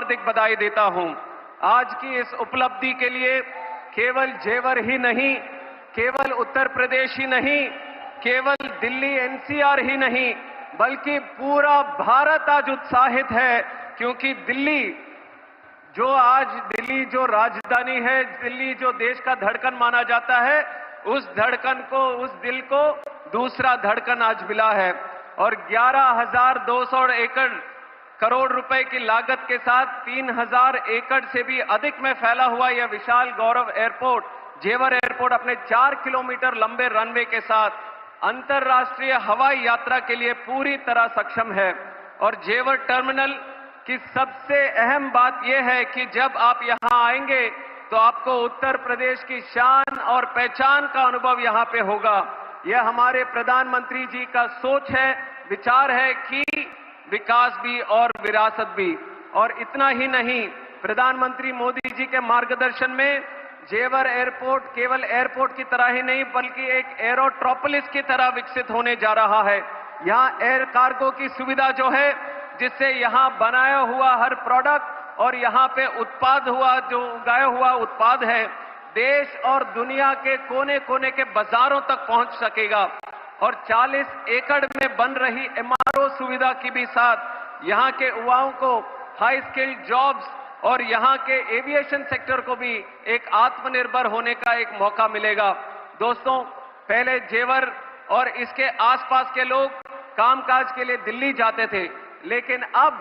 हार्दिक बधाई देता हूं। आज की इस उपलब्धि के लिए केवल जेवर ही नहीं, केवल उत्तर प्रदेश ही नहीं, केवल दिल्ली एनसीआर ही नहीं, बल्कि पूरा भारत आज उत्साहित है, क्योंकि दिल्ली जो राजधानी है, दिल्ली जो देश का धड़कन माना जाता है, उस धड़कन को, उस दिल को दूसरा धड़कन आज मिला है। और 11,200 एकड़ करोड़ रुपए की लागत के साथ 3,000 एकड़ से भी अधिक में फैला हुआ यह विशाल गौरव एयरपोर्ट, जेवर एयरपोर्ट, अपने 4 किलोमीटर लंबे रनवे के साथ अंतर्राष्ट्रीय हवाई यात्रा के लिए पूरी तरह सक्षम है। और जेवर टर्मिनल की सबसे अहम बात यह है कि जब आप यहां आएंगे तो आपको उत्तर प्रदेश की शान और पहचान का अनुभव यहां पे होगा। यह हमारे प्रधानमंत्री जी का सोच है, विचार है कि विकास भी और विरासत भी। और इतना ही नहीं, प्रधानमंत्री मोदी जी के मार्गदर्शन में जेवर एयरपोर्ट केवल एयरपोर्ट की तरह ही नहीं, बल्कि एक एरोट्रोपोलिस की तरह विकसित होने जा रहा है। यहां एयर कार्गो की सुविधा जो है, जिससे यहां बनाया हुआ हर प्रोडक्ट और यहां पे उत्पाद हुआ, जो उगाया हुआ उत्पाद है, देश और दुनिया के कोने कोने के बाजारों तक पहुंच सकेगा। और 40 एकड़ में बन रही एमआरओ सुविधा की भी साथ यहां के युवाओं को हाई स्किल्ड जॉब्स और यहां के एविएशन सेक्टर को भी एक आत्मनिर्भर होने का एक मौका मिलेगा। दोस्तों, पहले जेवर और इसके आसपास के लोग कामकाज के लिए दिल्ली जाते थे, लेकिन अब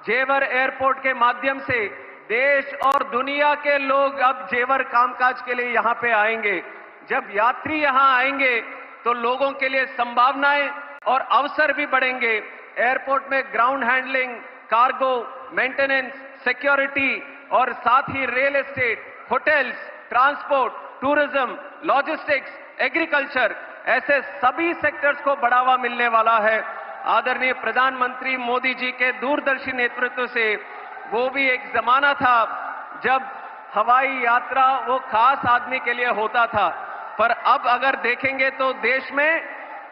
जेवर एयरपोर्ट के माध्यम से देश और दुनिया के लोग अब जेवर कामकाज के लिए यहां पे आएंगे। जब यात्री यहां आएंगे तो लोगों के लिए संभावनाएं और अवसर भी बढ़ेंगे। एयरपोर्ट में ground handling, cargo, maintenance, security और साथ ही real estate, hotels, transport, tourism, logistics, agriculture, ऐसे सभी सेक्टर्स को बढ़ावा मिलने वाला है। आदरणीय प्रधानमंत्री मोदी जी के दूरदर्शी नेतृत्व से वो भी एक जमाना था जब हवाई यात्रा वो खास आदमी के लिए होता था, पर अब अगर देखेंगे तो देश में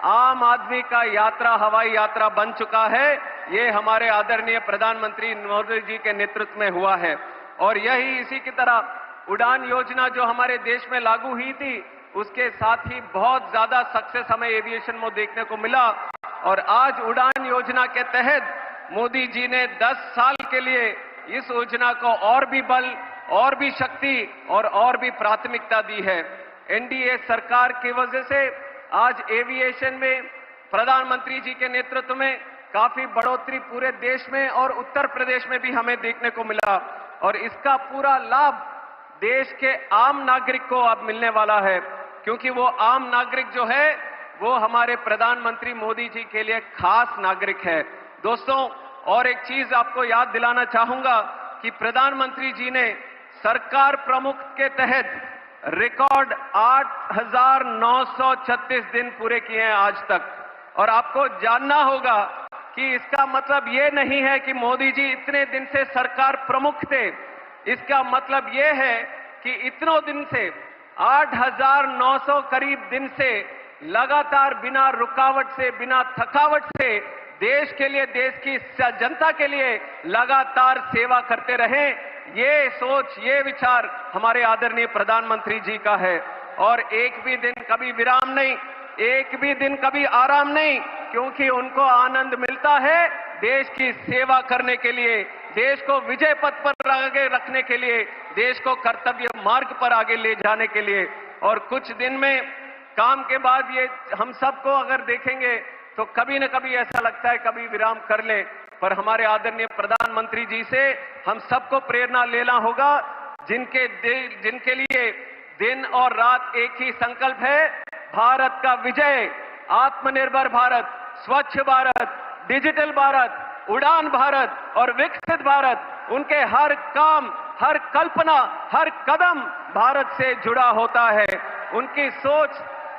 आम आदमी का यात्रा हवाई यात्रा बन चुका है। ये हमारे आदरणीय प्रधानमंत्री मोदी जी के नेतृत्व में हुआ है। और यही इसी की तरह उड़ान योजना जो हमारे देश में लागू हुई थी, उसके साथ ही बहुत ज्यादा सक्सेस हमें एविएशन में देखने को मिला। और आज उड़ान योजना के तहत मोदी जी ने 10 साल के लिए इस योजना को और भी बल, और भी शक्ति और भी प्राथमिकता दी है। एनडीए सरकार की वजह से आज एविएशन में प्रधानमंत्री जी के नेतृत्व में काफी बढ़ोतरी पूरे देश में और उत्तर प्रदेश में भी हमें देखने को मिला। और इसका पूरा लाभ देश के आम नागरिक को अब मिलने वाला है, क्योंकि वो आम नागरिक जो है वो हमारे प्रधानमंत्री मोदी जी के लिए खास नागरिक है। दोस्तों, और एक चीज आपको याद दिलाना चाहूंगा कि प्रधानमंत्री जी ने सरकार प्रमुख के तहत रिकॉर्ड 8,936 दिन पूरे किए हैं आज तक। और आपको जानना होगा कि इसका मतलब ये नहीं है कि मोदी जी इतने दिन से सरकार प्रमुख थे। इसका मतलब ये है कि इतनों दिन से 8,900 करीब दिन से लगातार बिना रुकावट से, बिना थकावट से देश के लिए, देश की जनता के लिए लगातार सेवा करते रहे। ये सोच, ये विचार हमारे आदरणीय प्रधानमंत्री जी का है। और एक भी दिन कभी विराम नहीं, एक भी दिन कभी आराम नहीं, क्योंकि उनको आनंद मिलता है देश की सेवा करने के लिए, देश को विजय पथ पर आगे रखने के लिए, देश को कर्तव्य मार्ग पर आगे ले जाने के लिए। और कुछ दिन में काम के बाद ये हम सबको अगर देखेंगे तो कभी न कभी ऐसा लगता है कभी विराम कर ले, पर हमारे आदरणीय प्रधानमंत्री जी से हम सबको प्रेरणा लेना होगा, जिनके लिए दिन और रात एक ही संकल्प है, भारत का विजय, आत्मनिर्भर भारत, स्वच्छ भारत, डिजिटल भारत, उड़ान भारत और विकसित भारत। उनके हर काम, हर कल्पना, हर कदम भारत से जुड़ा होता है। उनकी सोच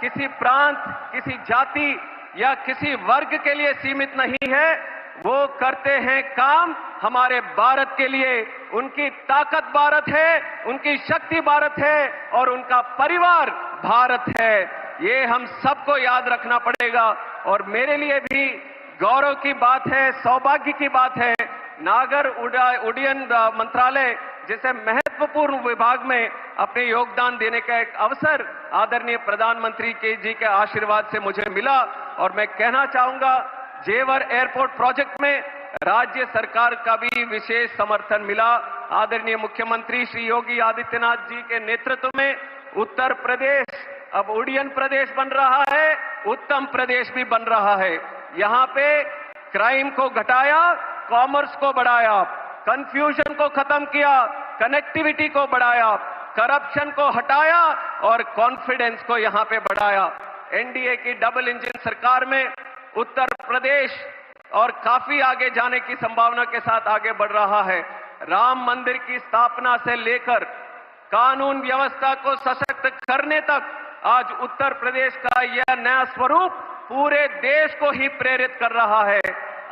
किसी प्रांत, किसी जाति या किसी वर्ग के लिए सीमित नहीं है। वो करते हैं काम हमारे भारत के लिए। उनकी ताकत भारत है, उनकी शक्ति भारत है और उनका परिवार भारत है। ये हम सबको याद रखना पड़ेगा। और मेरे लिए भी गौरव की बात है, सौभाग्य की बात है नागर उड्डयन मंत्रालय जैसे महत्वपूर्ण विभाग में अपने योगदान देने का एक अवसर आदरणीय प्रधानमंत्री जी के आशीर्वाद से मुझे मिला। और मैं कहना चाहूंगा, जेवर एयरपोर्ट प्रोजेक्ट में राज्य सरकार का भी विशेष समर्थन मिला। आदरणीय मुख्यमंत्री श्री योगी आदित्यनाथ जी के नेतृत्व में उत्तर प्रदेश अब उड्डयन प्रदेश बन रहा है, उत्तम प्रदेश भी बन रहा है। यहां पे क्राइम को घटाया, कॉमर्स को बढ़ाया, कंफ्यूजन को खत्म किया, कनेक्टिविटी को बढ़ाया, करप्शन को हटाया और कॉन्फिडेंस को यहां पे बढ़ाया। एनडीए की डबल इंजन सरकार में उत्तर प्रदेश और काफी आगे जाने की संभावना के साथ आगे बढ़ रहा है। राम मंदिर की स्थापना से लेकर कानून व्यवस्था को सशक्त करने तक आज उत्तर प्रदेश का यह नया स्वरूप पूरे देश को ही प्रेरित कर रहा है।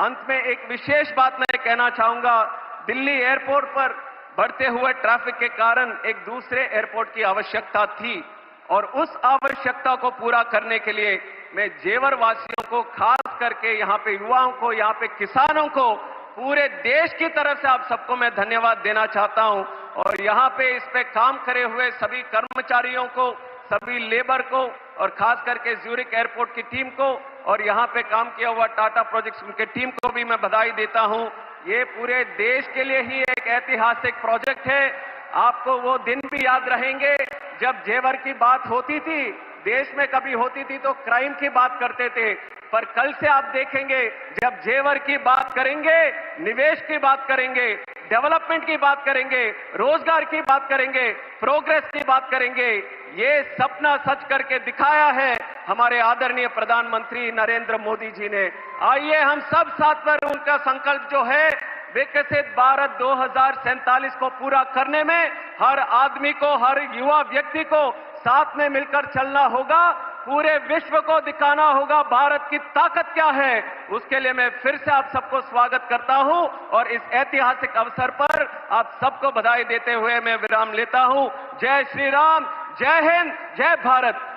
अंत में एक विशेष बात मैं कहना चाहूंगा, दिल्ली एयरपोर्ट पर बढ़ते हुए ट्रैफिक के कारण एक दूसरे एयरपोर्ट की आवश्यकता थी और उस आवश्यकता को पूरा करने के लिए मैं जेवर वासियों को, खास करके यहाँ पे युवाओं को, यहाँ पे किसानों को, पूरे देश की तरफ से आप सबको मैं धन्यवाद देना चाहता हूं। और यहाँ पे इस पे काम करे हुए सभी कर्मचारियों को, सभी लेबर को और खास करके ज्यूरिक एयरपोर्ट की टीम को और यहाँ पे काम किया हुआ टाटा प्रोजेक्ट्स उनके टीम को भी मैं बधाई देता हूं। ये पूरे देश के लिए ही एक ऐतिहासिक प्रोजेक्ट है। आपको वो दिन भी याद रहेंगे जब जेवर की बात होती थी, देश में कभी होती थी तो क्राइम की बात करते थे, पर कल से आप देखेंगे जब जेवर की बात करेंगे, निवेश की बात करेंगे, डेवलपमेंट की बात करेंगे, रोजगार की बात करेंगे, प्रोग्रेस की बात करेंगे। ये सपना सच करके दिखाया है हमारे आदरणीय प्रधानमंत्री नरेंद्र मोदी जी ने। आइए हम सब साथ में उनका संकल्प जो है विकसित भारत 2047 को पूरा करने में हर आदमी को, हर युवा व्यक्ति को साथ में मिलकर चलना होगा। पूरे विश्व को दिखाना होगा भारत की ताकत क्या है। उसके लिए मैं फिर से आप सबको स्वागत करता हूं और इस ऐतिहासिक अवसर पर आप सबको बधाई देते हुए मैं विराम लेता हूं। जय श्री राम, जय हिंद, जय भारत।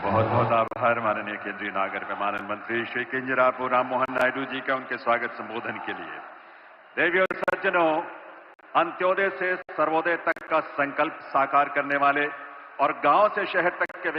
बहुत बहुत आभार माननीय केंद्रीय नागर विमानन मंत्री श्री किंजरापू राम मोहन नायडू जी का उनके स्वागत संबोधन के लिए। देवी और सज्जनों, अंत्योदय से सर्वोदय तक का संकल्प साकार करने वाले और गांव से शहर तक के